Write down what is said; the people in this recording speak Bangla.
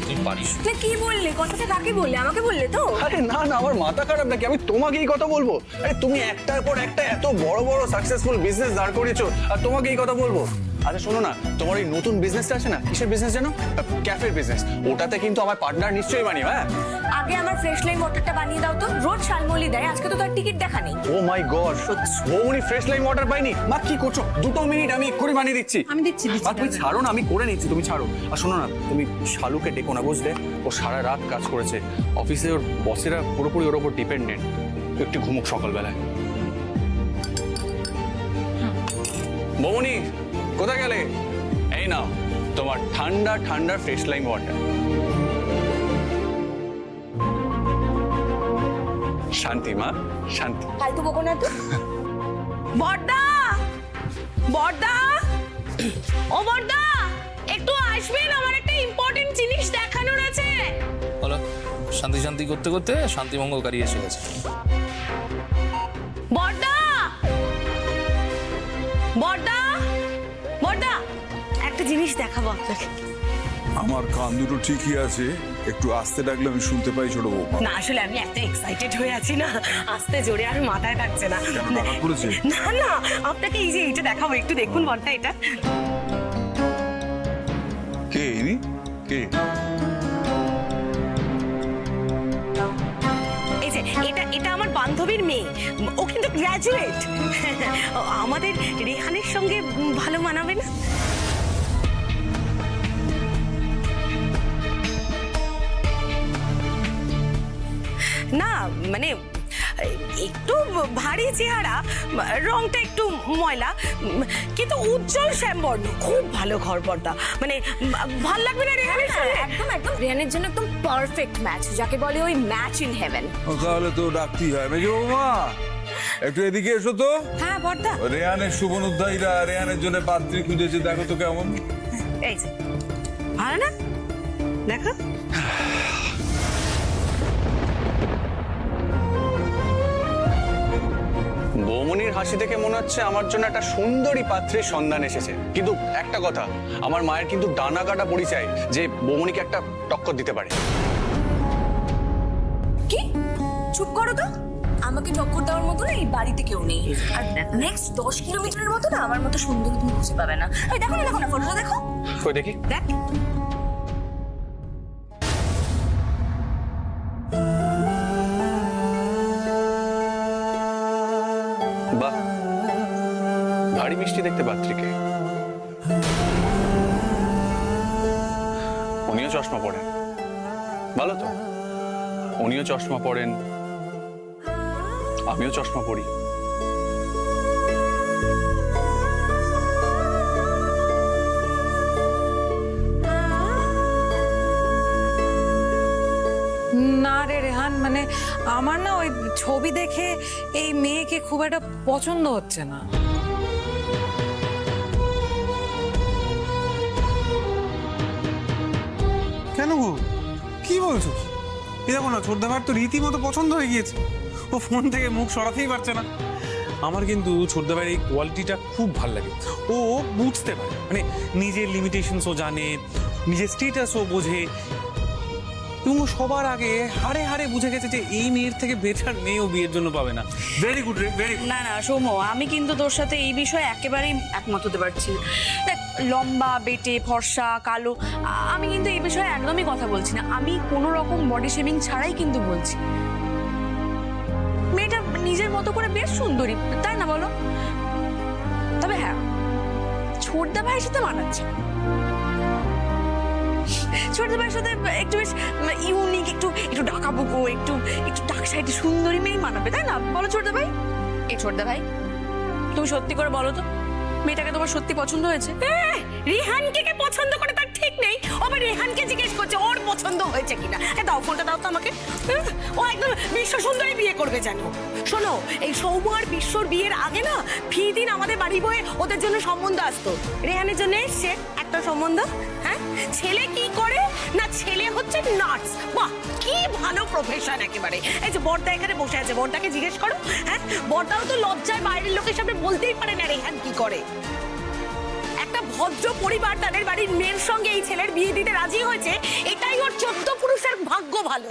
তুই পারিস। তুই কি বললে? কথাটা কাকে বললে? আমাকে বললে তো? আরে না না, আমার মাথা খারাপ নাকি? আমি তোমাকে এই কথা বলবো? আরে তুমি একটার পর একটা এত বড় বড় সাকসেসফুল বিজনেস দাঁড় করিয়েছো, আর তোমাকে এই কথা বলবো? আচ্ছা শোনো না, তোমার এই নতুন বিজনেসটা আছে না, কিসের বিজনেস জানো? ক্যাফের বিজনেস। ওটাতে কিন্তু আমার পার্টনার নিশ্চয়ই বানিও। হ্যাঁ, আগে আমার ফ্রেশ লাইম ওয়াটারটা বানিয়ে দাও তো। রোজ শালমলি দেয়, আজকে তো তার টিকিট দেখা নেই। ও মাই গড, বৌমনি ফ্রেশ লাইম ওয়াটার পাইনি? মা কি করছো? 2 মিনিট, আমি এক্ষুনি বানিয়ে দিচ্ছি। আমি দিচ্ছি মা তুমি ছাড়ো না, আমি করে নিচ্ছি, তুমি ছাড়ো। আর শোনো না, তুমি শালুকে ডেকো না, বুঝলে? ও সারা রাত কাজ করেছে অফিসে, ওর বসেরা পুরোপুরি ওর ওপর ডিপেন্ডেন্ট। একটু ঘুমুক সকালবেলায়। বৌমনি কোথায় গেলে? এই নাও তোমার ঠান্ডা ঠান্ডা ফ্রেশ লাইম ওয়াটার। শান্তি মা, শান্তি। ফালতু বকো না তো। বড়দা, বড়দা, ও বড়দা, একটু আসবেন, আমার একটা ইম্পর্টেন্ট জিনিস দেখানোর আছে। বলো। শান্তি শান্তি করতে করতে শান্তি মঙ্গলকারী এসে গেছে। বড়দা, বড়দা, বড়দা, একটা জিনিস দেখাবো আপনাকে। আমার কান দুটো ঠিকই আছে, একটু আস্তে ডাকলে আমি শুনতে পাই ছোট বৌমা। না আসলে আমি এত এক্সাইটেড হয়ে আছি না, আস্তে জোরে আর মাথায় থাকছে না। কেন, টাকা পড়েছে? না না, আপনাকে এই যে এইটা দেখাবো, একটু দেখুন বড়দা এটা। কে ইনি? কে? এই যে এটা এটা আমার বান্ধবীর মেয়ে, ও কিন্তু গ্র্যাজুয়েট। আমাদের রেহানের সঙ্গে ভালো মানাবে না? না মানে একটু ভারী চেহারা, রংটা একটু ময়লা, কিন্তু উজ্জ্বল শ্যামবর্ণ, খুব ভালো ঘর পর্দা, মানে ভাল লাগবে না রেহানের সঙ্গে? একদম একদম রিয়ানের জন্য একদম পারফেক্ট ম্যাচ, যাকে বলে ওই ম্যাচ ইন হেভেন। তাহলে তো ডাকতেই হয়। মেজো বৌমা একটু এদিকে এসো তো। হ্যাঁ বর্দা, রেহানের শুভনুধ্যায়ীরা রেহানের জন্য পাত্রী খুঁজেছে, দেখো তো কেমন। এই যে ভালো না, দেখো। বৌমনির হাসি থেকে মনে হচ্ছে আমার জন্য একটা সুন্দরী পাত্রের সন্ধান এসেছে। কিন্তু একটা কথা, আমার মায়ের কিন্তু ডানা কাটা পরিচয় যে বৌমনিকে একটা টক্কর দিতে পারে। কি? চুপ করো তো। আমাকে টক্কর দেওয়ার মতো না এই বাড়িতে কেউ নেই। আর নেক্সট 10 কিলোমিটারের মতো না আমার মতো সুন্দরী তুমি খুঁজে পাবে না। এই দেখো না ফটোটা দেখো। কই দেখি। দেখ, বাহ, ভারী মিষ্টি দেখতে পাত্রীকে। উনিও চশমা পরেন, ভালো তো। উনিও চশমা পরেন, আমিও চশমা পরি। না রে রেহান, মানে আমার না ওই ছবি দেখে এই মেয়েকে খুব একটা পছন্দ হচ্ছে না। কেন গো, কি বলছো? এই দেখো না, ছোটদাভার তো রীতিমতো পছন্দ হয়ে গিয়েছে। ও ফোন থেকে মুখ সরাতেই পারছে না। আমার কিন্তু ছোটদাভাইয়ের এই কোয়ালিটিটা খুব ভালো লাগে। ও বুঝতে পারে, মানে নিজের লিমিটেশনসও জানে, নিজের স্টেটাসও বোঝে, এবং ও সবার আগে হাড়ে হাড়ে বুঝে গেছে যে এই মেয়ের থেকে বেটার মেয়েও বিয়ের জন্য পাবে না। ভেরি গুড রে, ভেরি গুড। না না সৌম্য, আমি কিন্তু তোর সাথে এই বিষয়ে একেবারেই একমত হতে পারছি না। দেখ, লম্বা, বেটে, ফর্সা, কালো, আমি কিন্তু এই বিষয়ে একদমই কথা বলছি না। আমি কোনো রকম বডি শেমিং ছাড়াই কিন্তু বলছি, মেয়েটা নিজের মতো করে বেশ সুন্দরী, তাই না বলো? তবে হ্যাঁ, ছোটদা ভাইয়ের সাথে মানাচ্ছে। ছোটদা ভাইয়ের সাথে একটু বেশ ইউনিক, একটু একটু ডাকাবুকো, একটু একটু ডাক সাইডে সুন্দরী মেয়ে মানাবে, তাই না বলো ছোটদা ভাই? এই ছোটদা ভাই, তুমি সত্যি করে বলো তো, মেয়েটাকে তোমার সত্যি পছন্দ হয়েছে? রেহানকে কে পছন্দ করে তার ঠিক নেই, আবার রেহানকে জিজ্ঞেস করছে ওর পছন্দ হয়েছে কিনা। দাও ফোনটা, দাও তো আমাকে। ও একদম বিশ্ব সুন্দরী বিয়ে করবে জানো। শোনো, এই সৌম্য আর বিশ্বর বিয়ের আগে না ফি দিন আমাদের বাড়ি বয়ে ওদের জন্য সম্বন্ধ আসতো। রেহানের জন্য এসছে একটা সম্বন্ধ। হ্যাঁ, ছেলে কি করে না, ছেলে হচ্ছে নার্স। বাহ, কি ভালো প্রফেশন একেবারে। এই যে বর্দা এখানে বসে আছে, বর্দাকে জিজ্ঞেস করো। হ্যাঁ, বর্দাও তো লজ্জায় বাইরের লোকের সামনে বলতেই পারে না রেহান কি করে। একটা ভদ্র পরিবার তাদের বাড়ির মেয়ের সঙ্গে এই ছেলের বিয়ে দিতে রাজি হয়েছে, এটাই ওর 14 পুরুষের ভাগ্য ভালো।